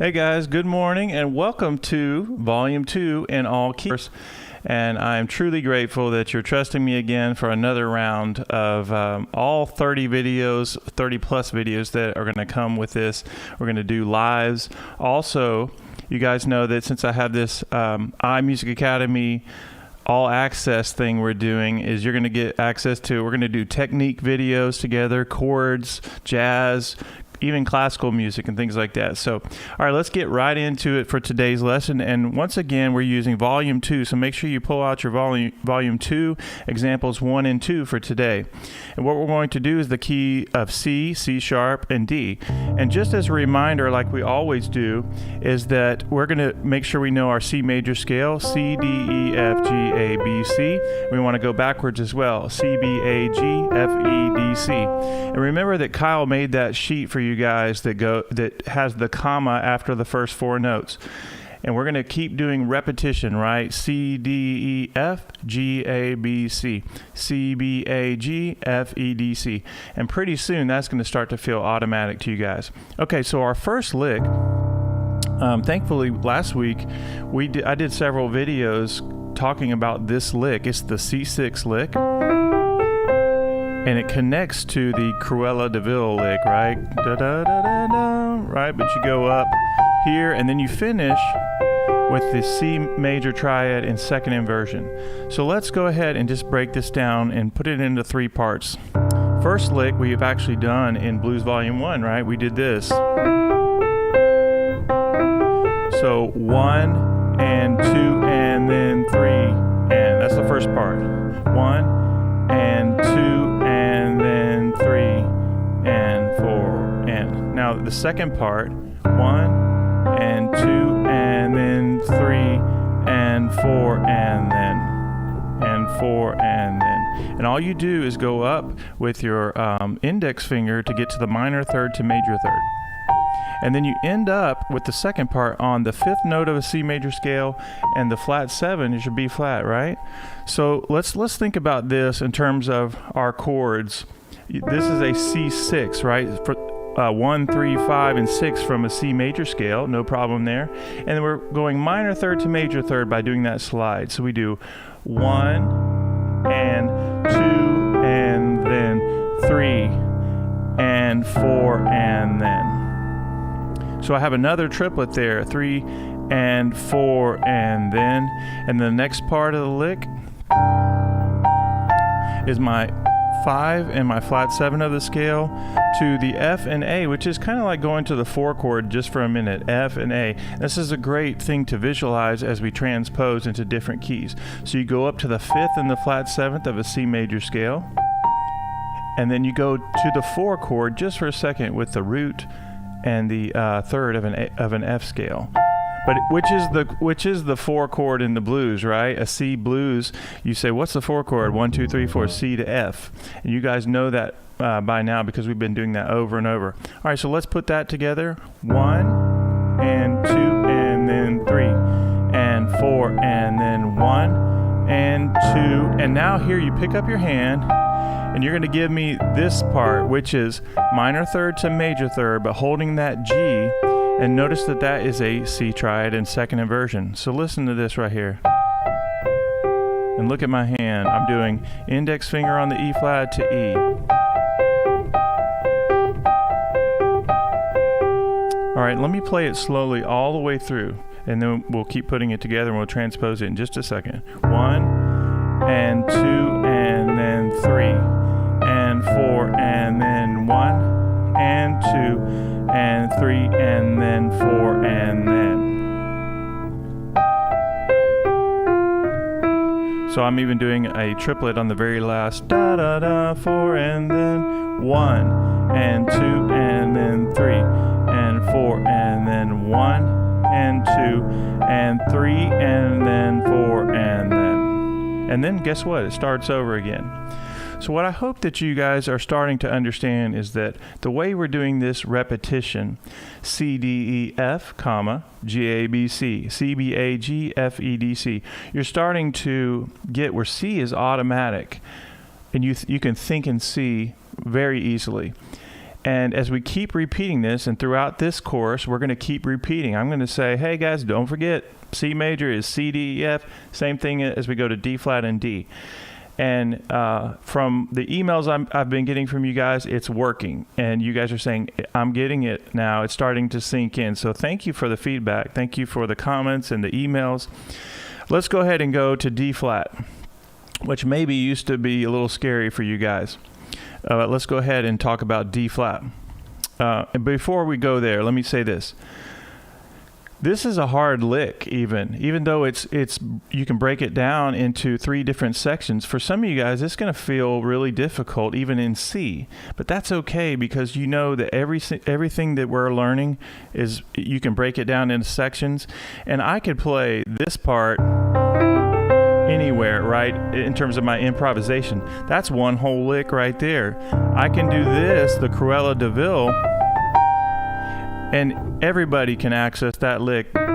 Hey guys, good morning and welcome to Volume 2 in all keys. And I'm truly grateful that you're trusting me again for another round of all 30 videos, 30 plus videos that are going to come with this. We're going to do lives. Also, you guys know that since I have this iMusicAcademy all access thing we're doing is you're going to get access to, we're going to do technique videos together, chords, jazz, even classical music and things like that. So, all right, let's get right into it for today's lesson. And once again, we're using volume 2. So make sure you pull out your volume 2, examples 1 and 2 for today. And what we're going to do is the key of C, C sharp, and D. And just as a reminder, like we always do, is that we're going to make sure we know our C major scale, C, D, E, F, G, A, B, C. We want to go backwards as well, C, B, A, G, F, E, D, C. And remember that Kyle made that sheet for you guys that has the comma after the first 4 notes. And we're going to keep doing repetition, right? C, D, E, F, G, A, B, C. C, B, A, G, F, E, D, C. And pretty soon that's going to start to feel automatic to you guys. Okay, so our first lick, thankfully last week I did several videos talking about this lick. It's the C6 lick. And it connects to the Cruella de Vil lick, right? Da, da, da, da, da, right? But you go up here, and then you finish with the C major triad in second inversion. So let's go ahead and just break this down and put it into 3 parts. First lick we have actually done in Blues Volume 1, right? We did this. So 1 and 2 and then 3, and that's the first part. 1 and 2 and then 3 and 4 and now the second part, 1 and 2 and then 3 and 4 and then 4 and then, and all you do is go up with your index finger to get to the minor third to major third. And then you end up with the second part on the 5th note of a C major scale, and the flat 7 is your B flat, right? So let's think about this in terms of our chords. This is a C6, right? For 1, 3, 5, and 6 from a C major scale, no problem there. And then we're going minor third to major third by doing that slide. So we do 1 and 2 and then 3 and 4 and then. So I have another triplet there, 3 and 4 and then. And the next part of the lick is my 5 and my flat 7 of the scale to the F and A, which is kind of like going to the 4 chord just for a minute, F and A. This is a great thing to visualize as we transpose into different keys. So you go up to the 5th and the flat 7th of a C major scale, and then you go to the 4 chord just for a second with the root and the 3rd of an F scale. But which is the 4 chord in the blues, right? A C blues, you say, what's the 4 chord? 1, 2, 3, 4, C to F. And you guys know that by now because we've been doing that over and over. All right, so let's put that together. 1 and 2 and then 3 and 4 and then 1 and 2. And now here you pick up your hand and you're going to give me this part, which is minor third to major third, but holding that G. And notice that that is a C triad in second inversion. So listen to this right here. And look at my hand. I'm doing index finger on the E flat to E. All right, let me play it slowly all the way through, and then we'll keep putting it together and we'll transpose it in just a second. 1 and 2 and then 3 and 4 and then 1 and 2 and 3 and then 4 and then. So I'm even doing a triplet on the very last da da da, 4 and then 1 and 2 and then 3 and 4 and then 1 and 2 and 3 and then 4 and then. And then guess what? It starts over again. So what I hope that you guys are starting to understand is that the way we're doing this repetition, C, D, E, F, comma, G, A, B, C, C, B, A, G, F, E, D, C, you're starting to get where C is automatic, and you can think in C very easily. And as we keep repeating this, and throughout this course, we're going to keep repeating. I'm going to say, hey guys, don't forget, C major is C, D, E, F. Same thing as we go to D flat and D. And from the emails I've been getting from you guys, it's working. And you guys are saying, I'm getting it now. It's starting to sink in. So thank you for the feedback. Thank you for the comments and the emails. Let's go ahead and go to D flat, which maybe used to be a little scary for you guys. Let's go ahead and talk about D flat. And before we go there, let me say this. This is a hard lick, even though it's you can break it down into 3 different sections. For some of you guys, it's going to feel really difficult, even in C. But that's okay, because you know that everything that we're learning is, you can break it down into sections. And I could play this part anywhere, right, in terms of my improvisation. That's one whole lick right there. I can do this, the Cruella de Vil, and everybody can access that lick. The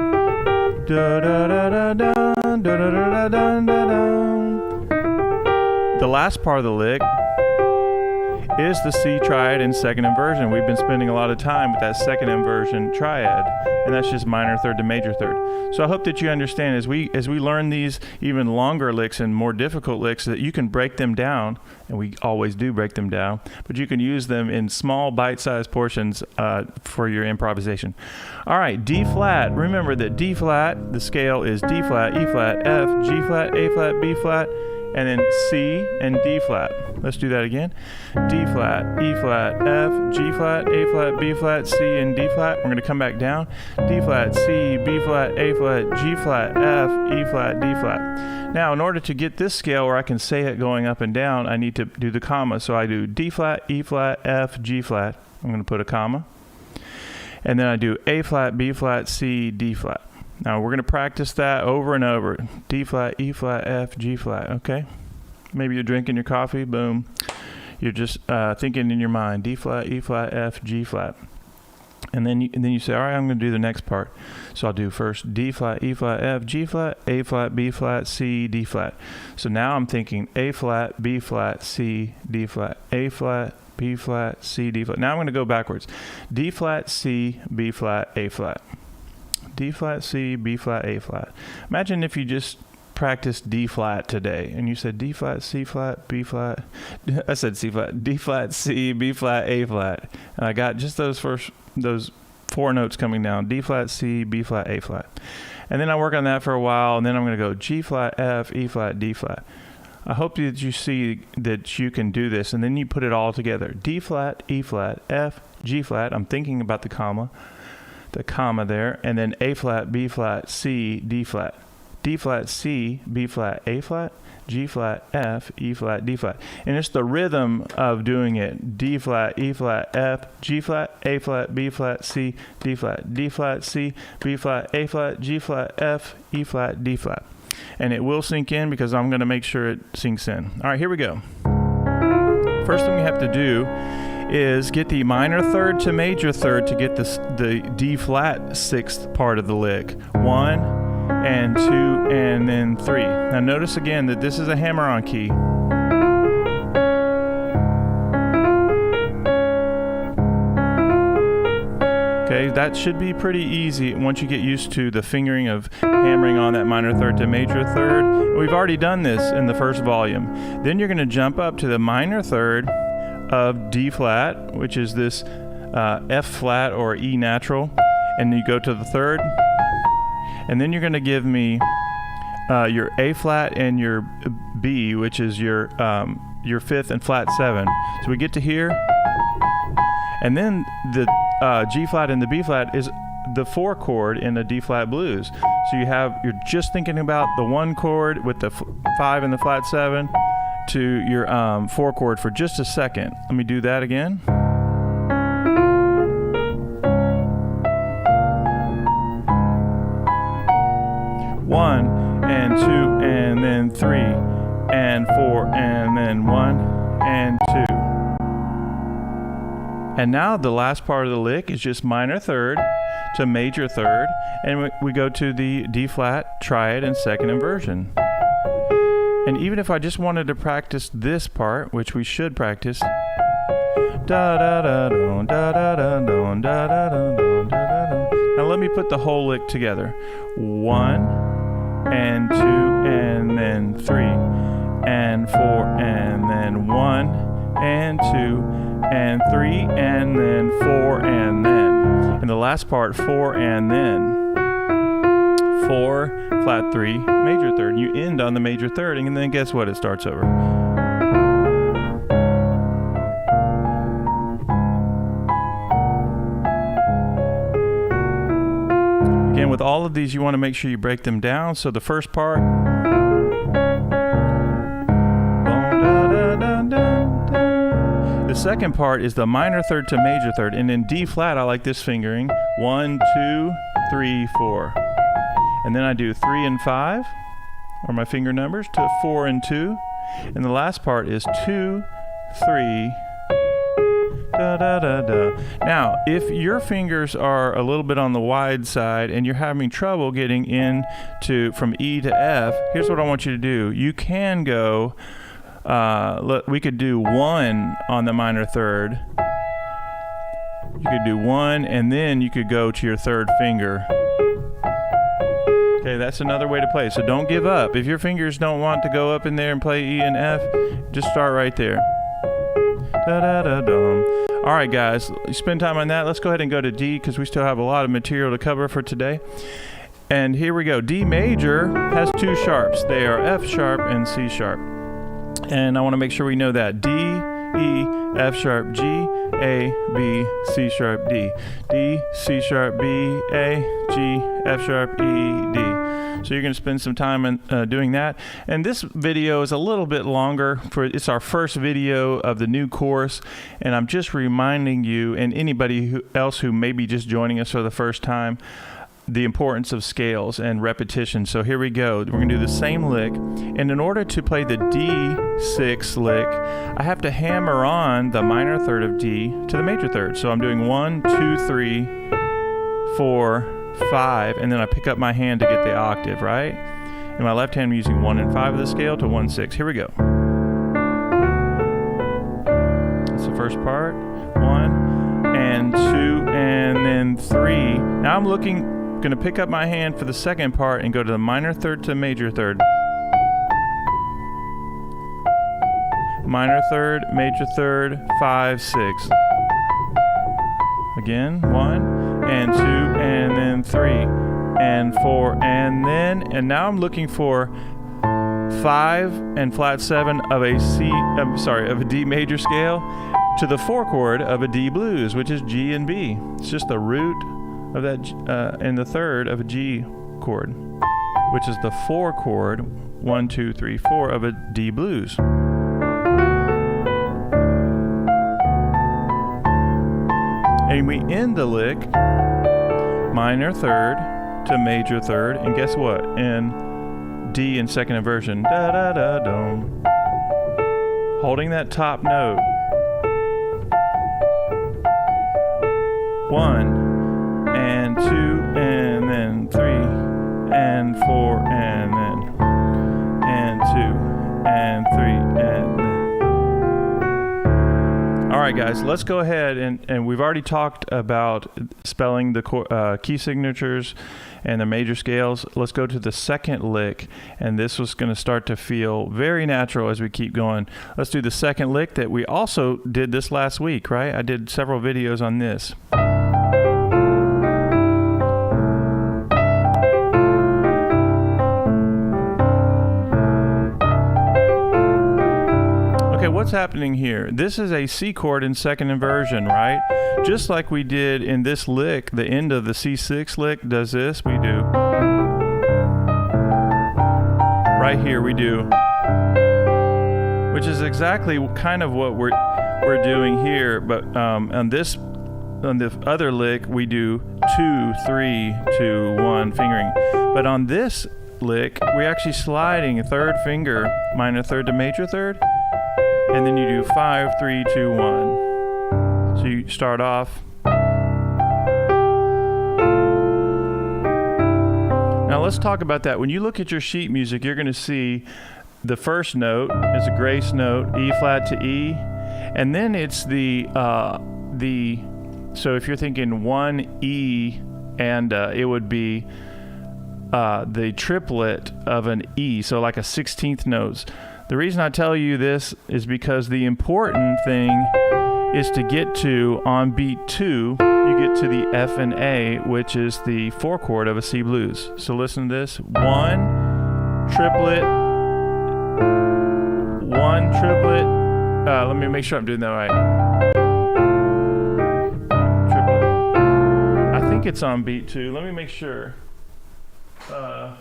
last part of the lick is the C triad in second inversion. We've been spending a lot of time with that second inversion triad, and that's just minor third to major third. So I hope that you understand as we learn these even longer licks and more difficult licks, that you can break them down, and we always do break them down, but you can use them in small bite-sized portions for your improvisation. All right, D flat. Remember that D flat, the scale is D flat, E flat, F, G flat, A flat, B flat, and then C and D flat. Let's do that again. D flat, E flat, F, G flat, A flat, B flat, C, and D flat. We're going to come back down. D flat, C, B flat, A flat, G flat, F, E flat, D flat. Now, in order to get this scale where I can say it going up and down, I need to do the comma. So I do D flat, E flat, F, G flat. I'm going to put a comma. And then I do A flat, B flat, C, D flat. Now we're going to practice that over and over. D flat, E flat, F, G flat, okay? Maybe you're drinking your coffee, boom. You're just thinking in your mind, D flat, E flat, F, G flat. And then you say, all right, I'm going to do the next part. So I'll do first D flat, E flat, F, G flat, A flat, B flat, C, D flat. So now I'm thinking A flat, B flat, C, D flat, A flat, B flat, C, D flat. Now I'm going to go backwards. D flat, C, B flat, A flat. D flat, C, B flat, A flat. Imagine if you just practiced D flat today and you said D flat, C flat, B flat. I said C flat, D flat, C, B flat, A flat. And I got just those 4 notes coming down. D flat, C, B flat, A flat. And then I work on that for a while, and then I'm going to go G flat, F, E flat, D flat. I hope that you see that you can do this, and then you put it all together. D flat, E flat, F, G flat. I'm thinking about the comma there, and then A flat, B flat, C, D flat. D flat, C, B flat, A flat, G flat, F, E flat, D flat. And it's the rhythm of doing it. D flat, E flat, F, G flat, A flat, B flat, C, D flat, D flat, C, B flat, A flat, G flat, F, E flat, D flat. And it will sink in because I'm going to make sure it sinks in. All right, here we go. First thing we have to do is get the minor third to major third to get the D flat 6th part of the lick. 1 and 2 and then 3. Now notice again that this is a hammer-on key. Okay, that should be pretty easy once you get used to the fingering of hammering on that minor third to major third. We've already done this in the first volume. Then you're going to jump up to the minor third of D flat, which is this F flat or E natural, and you go to the third, and then you're going to give me your A flat and your B, which is your 5th and flat 7. So we get to here, and then the G flat and the B flat is the 4 chord in the D flat blues. So you're just thinking about the 1 chord with the 5 and the flat 7 to your 4 chord for just a second. Let me do that again. One and 2 and then 3 and 4 and then 1 and 2. And now the last part of the lick is just minor third to major third, and we go to the D flat triad and second inversion. And even if I just wanted to practice this part, which we should practice, da da da dum, da da da dum, da da da dum, da da da. Now let me put the whole lick together. 1 and 2 and then 3 and 4 and then 1 and 2 and 3 and then 4 and then. And the last part, 4 and then. 4, flat 3, major third. You end on the major third, and then guess what? It starts over. Again, with all of these, you want to make sure you break them down. So the first part, the second part is the minor third to major third, and in D flat, I like this fingering. 1, 2, 3, 4. And then I do 3 and 5, or my finger numbers, to 4 and 2. And the last part is 2, 3, da da da da. Now, if your fingers are a little bit on the wide side and you're having trouble getting into from E to F, here's what I want you to do. You can go, we could do 1 on the minor third. You could do 1, and then you could go to your third finger. Okay, that's another way to play. So don't give up. If your fingers don't want to go up in there and play E and F, just start right there. Da da da dum. All right, guys, you spend time on that. Let's go ahead and go to D because we still have a lot of material to cover for today. And here we go. D major has 2 sharps. They are F sharp and C sharp. And I want to make sure we know that. D, E, F sharp, G, A, B, C sharp, D. D, C sharp, B, A, G, F sharp, E, D. So you're going to spend some time doing that. And this video is a little bit longer. It's our first video of the new course. And I'm just reminding you and anybody else who may be just joining us for the first time, the importance of scales and repetition. So here we go. We're going to do the same lick. And in order to play the D6 lick, I have to hammer on the minor third of D to the major third. So I'm doing 1, 2, 3, 4, 5, and then I pick up my hand to get the octave, right? In my left hand, I'm using 1 and 5 of the scale to 1, 6. Here we go. That's the first part. 1 and 2 and then 3. Now I'm going to pick up my hand for the second part and go to the minor third to major third. Minor third, major third, 5, 6. Again, 1 and 2 and then 3 and 4 and now I'm looking for 5 and flat 7 of a of a D major scale to the 4 chord of a D blues, which is G and B. It's just the root of that and the third of a G chord, which is the 4 chord, 1, 2, 3, 4 of a D blues. And we end the lick minor third to major third, and guess what? In D in second inversion, da da da dum. Holding that top note. 1 and 2 and then 3 and 4 and then 2 and 3 and then. All right, guys, let's go ahead and we've already talked about spelling the key signatures and the major scales. Let's go to the second lick, and this was going to start to feel very natural as we keep going. Let's do the second lick that we also did this last week, right? I did several videos on this. What's happening here? This is a C chord in second inversion, right? Just like we did in this lick, the end of the C6 lick does this. We do. Right here we do. Which is exactly kind of what we're doing here, but on the other lick we do 2, 3, 2, 1 fingering. But on this lick, we're actually sliding a third finger, minor third to major third. And then you do 5, 3, 2, 1. So you start off. Now let's talk about that. When you look at your sheet music, you're going to see the first note is a grace note, E flat to E. And then it's so if you're thinking 1E, and it would be the triplet of an E, so like a 16th notes. The reason I tell you this is because the important thing is to get to, on beat 2, you get to the F and A, which is the 4 chord of a C blues. So listen to this. 1 triplet, 1 triplet. Let me make sure I'm doing that right. Triplet. I think it's on beat 2. Let me make sure. I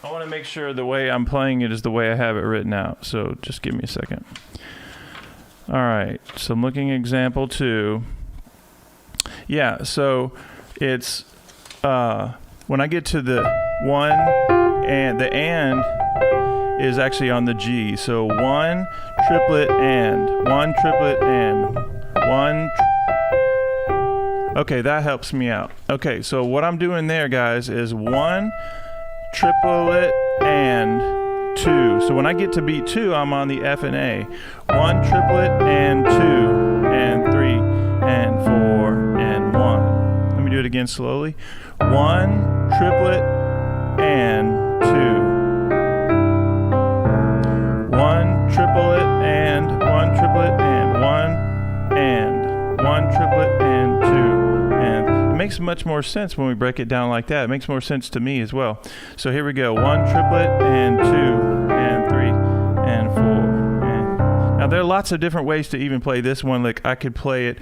want to make sure the way I'm playing it is the way I have it written out. So just give me a second. All right. So I'm looking at example 2. Yeah. So it's when I get to the 1, and the and is actually on the G. So 1 triplet and 1 triplet and 1. Okay, that helps me out. Okay, so what I'm doing there, guys, is 1 triplet and 2. So when I get to beat 2, I'm on the F and A. 1 triplet and 2 and 3 and 4 and 1. Let me do it again slowly. 1 triplet and 2. 1 triplet and 1 triplet and 1 triplet and 2. And it makes much more sense when we break it down like that. It makes more sense to me as well. So here we go. 1 triplet and 2 and 3 and 4. And now there are lots of different ways to even play this one. Like I could play it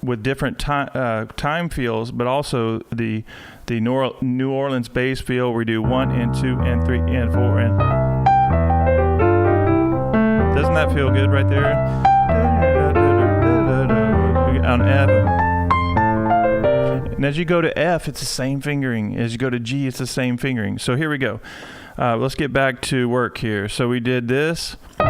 with different time feels, but also the New Orleans bass feel where we do 1 and 2 and 3 and 4 and. Doesn't that feel good right there? On F. And as you go to F, it's the same fingering. As you go to G, it's the same fingering. So here we go. Let's get back to work here. So we did this. 1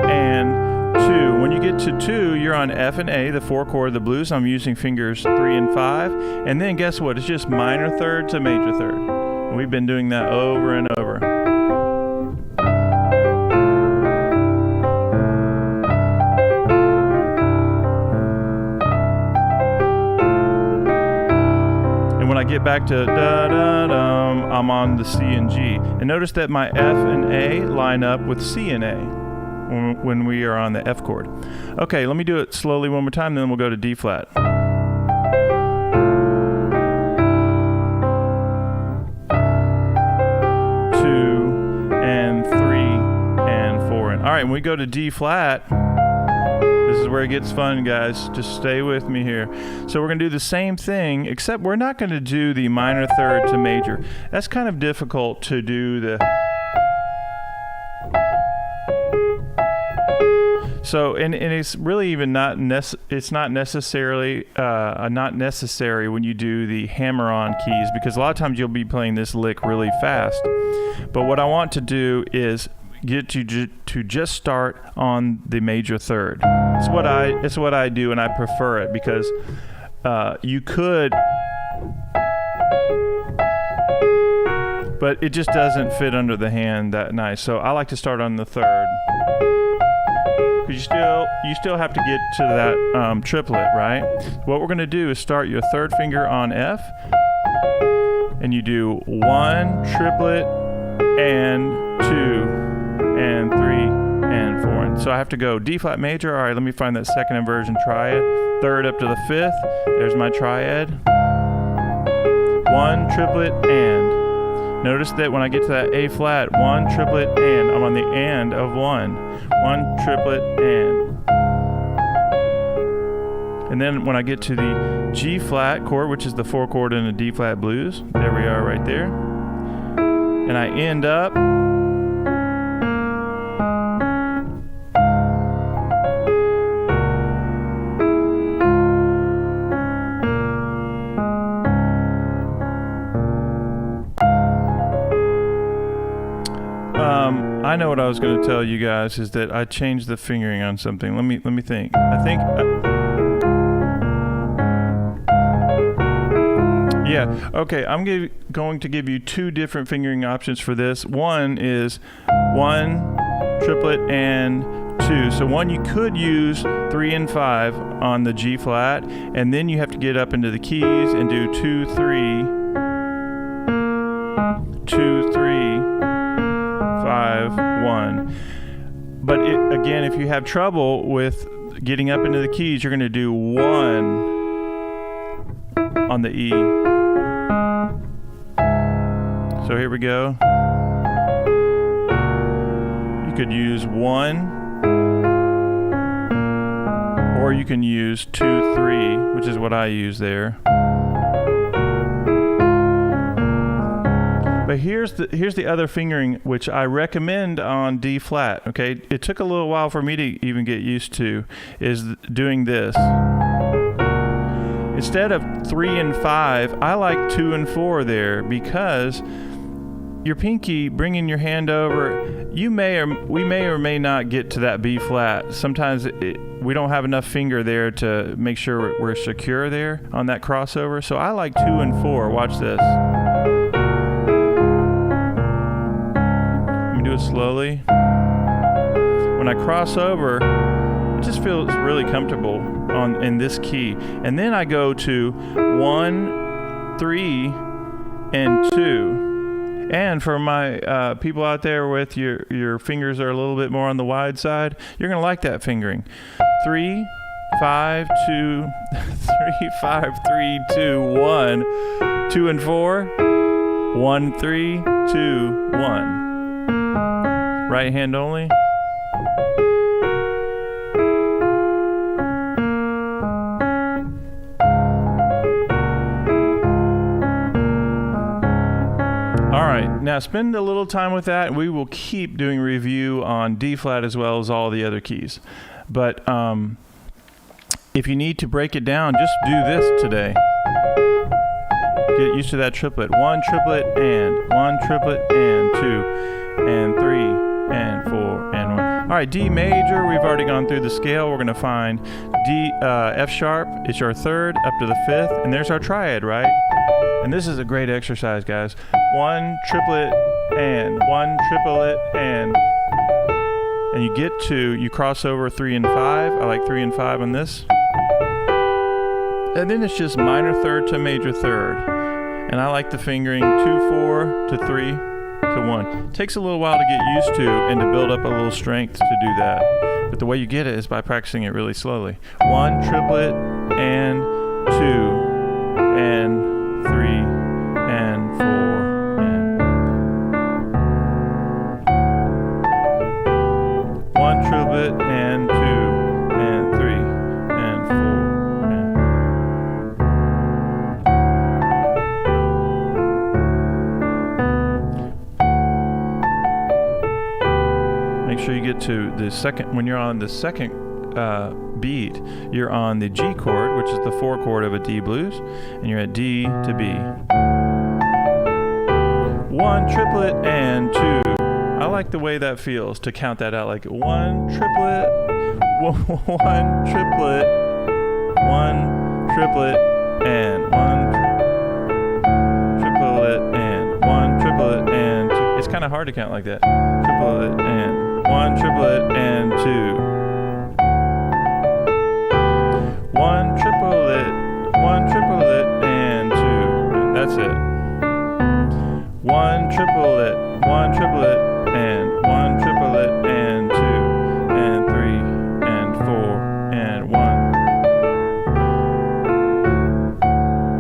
and 2. When you get to 2, you're on F and A, the 4 chord of the blues. I'm using fingers 3 and 5. And then guess what? It's just minor third to major third. And we've been doing that over and over. When I get back to da-da-dum, I'm on the C and G. And notice that my F and A line up with C and A when we are on the F chord. Okay, let me do it slowly one more time, then we'll go to D flat. 2 and 3 and 4. And all right, when we go to D flat, this is where it gets fun, guys. Just stay with me here. So we're going to do the same thing, except we're not going to do the minor third to major. That's kind of difficult to do the... So, and it's really even not it's not necessarily not necessary when you do the hammer-on keys, because a lot of times you'll be playing this lick really fast. But what I want to do is get you to just start on the major third. It's what I do, and I prefer it because you could, but it just doesn't fit under the hand that nice. So I like to start on the third, because you still have to get to that triplet, right? What we're going to do is start your third finger on F, and you do 1 triplet and 2 and 3 and 4. And so I have to go D flat major. All right, let me find that second inversion triad. Third up to the 5th. There's my triad. 1 triplet and. Notice that when I get to that A flat, 1 triplet and. I'm on the and of 1. 1 triplet and. And then when I get to the G flat chord, which is the 4 chord in the D flat blues, there we are right there. And I end up I know what I was going to tell you guys is that I changed the fingering on something. Let me think. I think yeah. Okay, I'm going to give you 2 different fingering options for this. One is 1 triplet, and 2. So one, you could use 3 and 5 on the G flat, and then you have to get up into the keys and do 2, 3, 2, 3, 5, 1. But again, if you have trouble with getting up into the keys, you're going to do 1 on the E. So here we go. You could use 1, or you can use 2, 3, which is what I use there. But here's the other fingering, which I recommend on D flat. Okay, it took a little while for me to even get used to, is doing this. Instead of 3 and 5, I like 2 and 4 there, because your pinky, bringing your hand over, we may or may not get to that B flat. Sometimes we don't have enough finger there to make sure we're secure there on that crossover. So I like 2 and 4. Watch this. Let me do it slowly. When I cross over, it just feels really comfortable in this key. And then I go to 1, 3, and 2. And for my people out there with your fingers are a little bit more on the wide side, you're going to like that fingering. 3, 5, 2, 3, 5, 3, 2, 1, 2 and 4, 1, 3, 2, 1. Right hand only. Now spend a little time with that. We will keep doing review on D flat as well as all the other keys. But if you need to break it down, just do this today. Get used to that triplet. 1 triplet and 1 triplet and 2 and 3 and 4 and 1. All right, D major, we've already gone through the scale. We're going to find D, F sharp, it's our 3rd up to the 5th, and there's our triad, right? And this is a great exercise, guys. 1 triplet and 1 triplet and you get to, you cross over 3 and 5. I like 3 and 5 on this. And then it's just minor 3rd to major 3rd. And I like the fingering 2, 4 to 3 to 1. Takes a little while to get used to and to build up a little strength to do that. But the way you get it is by practicing it really slowly. 1 triplet and 2 and 3 and 4 and 1 triplet and 2 and 3 and 4 and make sure you get to the second. When you're on the second beat, you're on the G chord, which is the 4 chord of a D blues, and you're at D to B. 1 triplet and 2. I like the way that feels to count that out, like 1 triplet, 1 triplet, 1 triplet, and 1 triplet, and 1 triplet, and 2. It's kind of hard to count like that. Triplet and 1 triplet and 2. 1 triplet, 1 triplet, and 2. That's it. 1 triplet, 1 triplet, and 1 triplet, and 2, and 3, and 4, and 1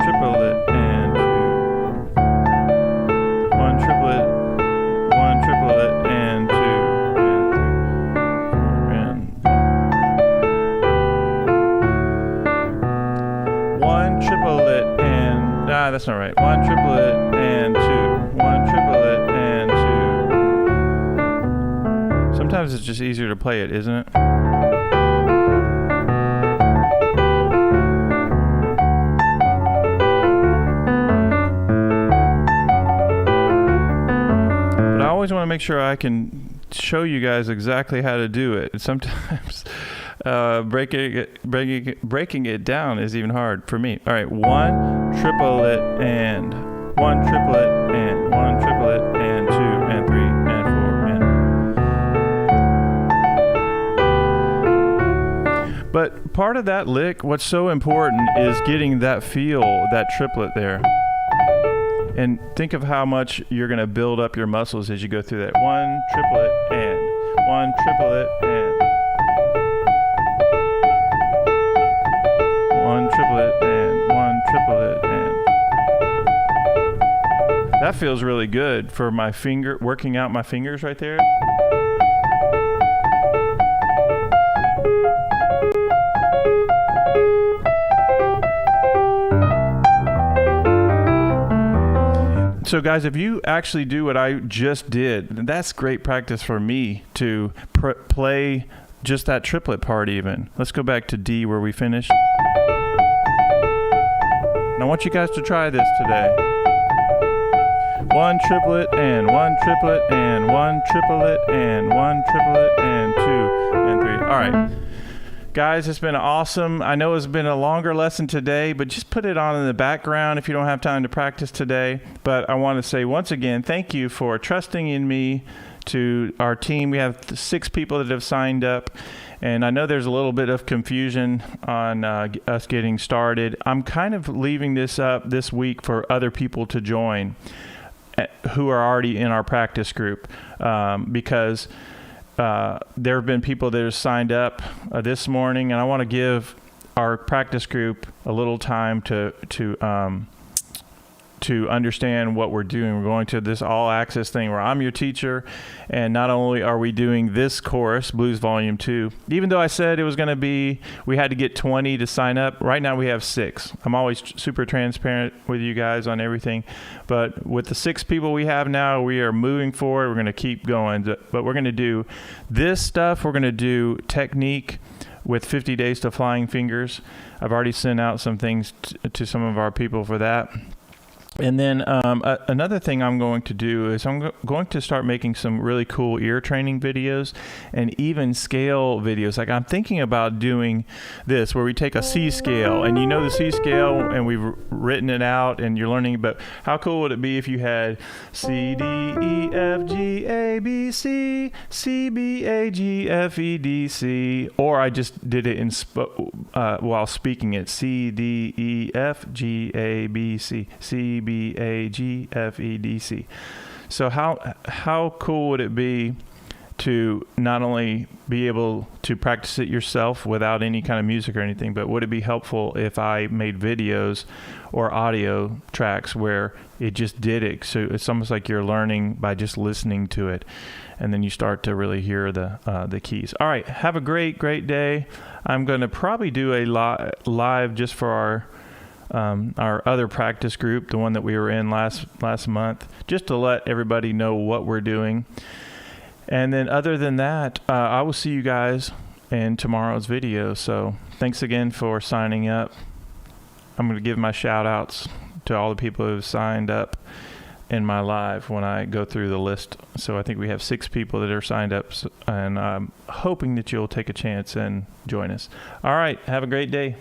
triplet, and 2. 1 triplet, 1 triplet, and 2, and 3, and 1 triplet, and that's not right. 1 triplet and 2. 1 triplet and 2. Sometimes it's just easier to play it, isn't it? But I always want to make sure I can show you guys exactly how to do it. Sometimes breaking it down is even hard for me. All right, 1 triplet and 1 triplet and 1 triplet and 2 and 3 and 4 and But part of that lick, what's so important is getting that feel, that triplet there. And think of how much you're going to build up your muscles as you go through that. One triplet and one triplet and one triplet and one triplet and. That feels really good for my finger, working out my fingers right there. So guys, if you actually do what I just did, that's great practice for me to play just that triplet part even. Let's go back to D where we finished. And I want you guys to try this today. One triplet and one triplet and one triplet and one triplet and 2 and 3. All right. Guys, it's been awesome. I know it's been a longer lesson today, but just put it on in the background if you don't have time to practice today. But I want to say once again, thank you for trusting in me, to our team. We have 6 people that have signed up, and I know there's a little bit of confusion on us getting started. I'm kind of leaving this up this week for other people to join who are already in our practice group because there have been people that have signed up this morning, and I want to give our practice group a little time to understand what we're doing. We're going to this all access thing where I'm your teacher, and not only are we doing this course, Blues Volume 2, even though I said it was going to be, we had to get 20 to sign up. Right now we have 6. I'm always super transparent with you guys on everything, but with the 6 people we have now, we are moving forward. We're going to keep going, but we're going to do this stuff. We're going to do technique with 50 Days to Flying Fingers. I've already sent out some things to some of our people for that. And then another thing I'm going to do is I'm going to start making some really cool ear training videos and even scale videos. Like I'm thinking about doing this where we take a C scale, and you know the C scale, and we've written it out and you're learning, but how cool would it be if you had C, D, E, F, G, A, B, C, C, B, A, G, F, E, D, C, or I just did it in while speaking it, C, D, E, F, G, A, B, C, C, B, A, G, F, E, D, C. So how cool would it be to not only be able to practice it yourself without any kind of music or anything, but would it be helpful if I made videos or audio tracks where it just did it? So it's almost like you're learning by just listening to it, and then you start to really hear the keys. All right, have a great day. I'm going to probably do a live just for our other practice group, the one that we were in last month, just to let everybody know what we're doing. And then other than that, I will see you guys in tomorrow's video. So thanks again for signing up. I'm going to give my shout outs to all the people who have signed up in my live when I go through the list. So I think we have 6 people that are signed up, and I'm hoping that you'll take a chance and join us. All right, have a great day.